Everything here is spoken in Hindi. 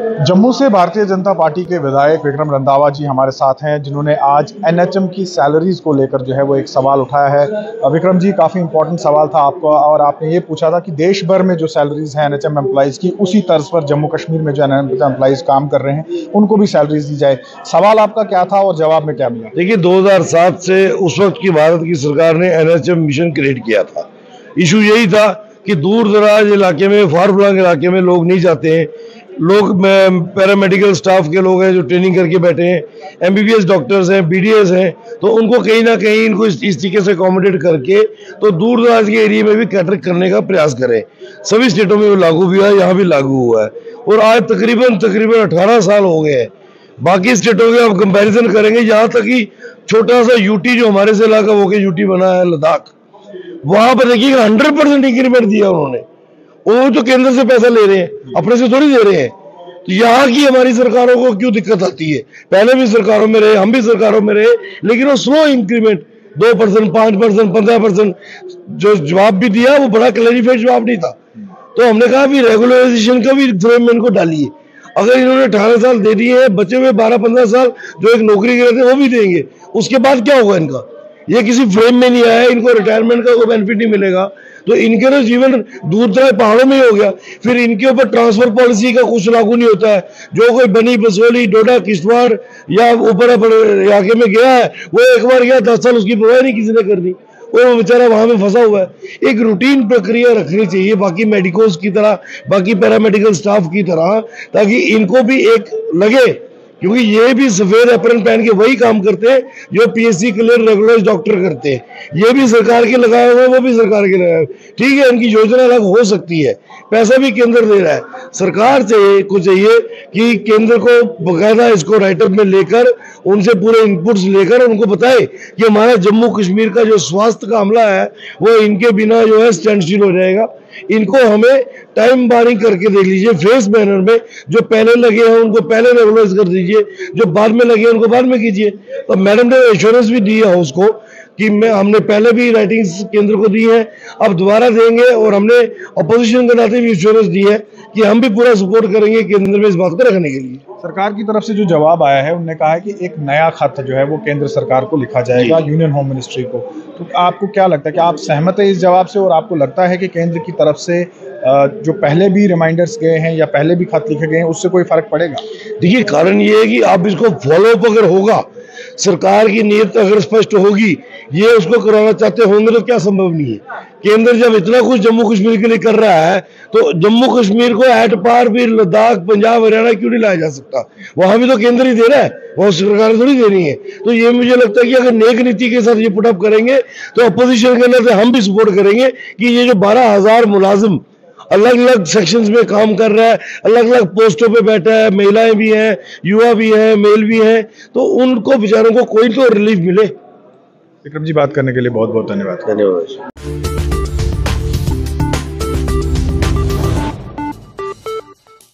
जम्मू से भारतीय जनता पार्टी के विधायक विक्रम रंधावा जी हमारे साथ हैं, जिन्होंने आज एनएचएम की सैलरीज को लेकर जो है वो एक सवाल उठाया है। विक्रम जी, काफ़ी इंपॉर्टेंट सवाल था आपको, और आपने ये पूछा था कि देश भर में जो सैलरीज हैं एनएचएम एम्प्लॉइज की, उसी तर्ज पर जम्मू कश्मीर में जो एनएचएम एम्प्लॉइज काम कर रहे हैं उनको भी सैलरीज दी जाए। सवाल आपका क्या था और जवाब में क्या मिला? देखिए, 2007 से उस वक्त की भारत की सरकार ने एनएचएम मिशन क्रिएट किया था। इशू यही था कि दूर दराज इलाके में, फार फ्लंग इलाके में लोग नहीं जाते हैं। लोग पैरामेडिकल स्टाफ के लोग हैं जो ट्रेनिंग करके बैठे हैं, एमबीबीएस डॉक्टर्स हैं, बीडीएस हैं, तो उनको कहीं ना कहीं इनको इस तरीके से अकोमोडेट करके तो दूर दराज के एरिया में भी कैटर करने का प्रयास करें। सभी स्टेटों में वो लागू भी हुआ है, यहाँ भी लागू हुआ है, और आज तकरीबन 18 साल हो गए हैं। बाकी स्टेटों के आप कंपैरिजन करेंगे, यहाँ तक कि छोटा सा यूटी जो हमारे से इलाका होकर यूटी बना है लद्दाख, वहां पर देखिएगा 100% इंक्रीमेंट दिया उन्होंने। वो तो केंद्र से पैसा ले रहे हैं, अपने से थोड़ी दे रहे हैं। तो यहाँ की हमारी सरकारों को क्यों दिक्कत आती है? पहले भी सरकारों में रहे, हम भी सरकारों में रहे, लेकिन वो स्लो इंक्रीमेंट 2%, 5%, 15% जो जवाब भी दिया वो बड़ा क्लैरिफाइड जवाब नहीं था। तो हमने कहा भी रेगुलराइजेशन का भी फ्रेम में इनको डालिए। अगर इन्होंने 18 साल दे दिए हैं, बचे हुए 12-15 साल जो एक नौकरी के रहते वो भी देंगे, उसके बाद क्या होगा इनका? ये किसी फ्रेम में नहीं आया, इनको रिटायरमेंट का कोई बेनिफिट नहीं मिलेगा, तो इनके तो जीवन दूर दराज पहाड़ों में ही हो गया। फिर इनके ऊपर ट्रांसफर पॉलिसी का कुछ लागू नहीं होता है। जो कोई बनी बसोली, डोडा, किश्तवाड़ या ऊपर इलाके में गया है, वो एक बार गया, 10 साल उसकी परवाह नहीं किसी ने कर दी, वो बेचारा वहां में फंसा हुआ है। एक रूटीन प्रक्रिया रखनी चाहिए, बाकी मेडिकोस की तरह, बाकी पैरामेडिकल स्टाफ की तरह, ताकि इनको भी एक लगे, क्योंकि ये भी सफेद एप्रन पहन के वही काम करते हैं जो पीएससी क्लियर रेगुलराइज डॉक्टर करते हैं। ये भी सरकार के लगाए हुए, वो भी सरकार के लगाए हुए। ठीक है, इनकी योजना अलग हो सकती है, पैसा भी केंद्र दे रहा है। सरकार से को चाहिए कि केंद्र को बकायदा इसको राइटअप में लेकर, उनसे पूरे इनपुट्स लेकर उनको बताए कि हमारा जम्मू कश्मीर का जो स्वास्थ्य का अमला है वो इनके बिना जो है स्टैंड स्टिल हो जाएगा। इनको हमें टाइम बारिंग करके देख लीजिए, फेस मैनर में। जो पहले लगे हैं उनको पहले रेगुलराइज कर दीजिए, जो बाद में लगे हैं उनको बाद में कीजिए। तो मैडम ने एश्योरेंस भी दी है उसको कि हमने पहले भी राइटिंग्स केंद्र को दी है, अब दोबारा देंगे, और हमने अपोजिशन के नाते भी एश्योरेंस दी है कि हम भी पूरा सपोर्ट करेंगे केंद्र में इस बात को रखने के लिए। सरकार की तरफ से जो जवाब आया है, उन्होंने कहा है कि एक नया खत जो है वो केंद्र सरकार को लिखा जाएगा, यूनियन होम मिनिस्ट्री को। तो आपको क्या लगता है कि आप सहमत है इस जवाब से, और आपको लगता है कि केंद्र की तरफ से जो पहले भी रिमाइंडर्स गए हैं या पहले भी खत लिखे गए हैं उससे कोई फर्क पड़ेगा? देखिए, कारण ये है कि आप इसको फॉलोअप अगर होगा, सरकार की नीयत अगर स्पष्ट होगी, ये उसको कराना चाहते होंगे, तो क्या संभव नहीं है? केंद्र जब इतना कुछ जम्मू कश्मीर के लिए कर रहा है, तो जम्मू कश्मीर को एट पार भी लद्दाख, पंजाब, हरियाणा क्यों नहीं लाया जा सकता? वहां भी तो केंद्र ही दे रहा है, वहां सरकार थोड़ी दे रही है। तो ये मुझे लगता है कि अगर नेक नीति के साथ ये पुटअप करेंगे, तो अपोजिशन के नाते हम भी सपोर्ट करेंगे कि ये जो 12,000 मुलाजिम अलग अलग सेक्शंस में काम कर रहा है, अलग अलग पोस्टों पे बैठा है, महिलाएं भी हैं, युवा भी हैं, मेल भी हैं, तो उनको बेचारों को कोई तो रिलीफ मिले। विक्रम जी, बात करने के लिए बहुत बहुत धन्यवाद।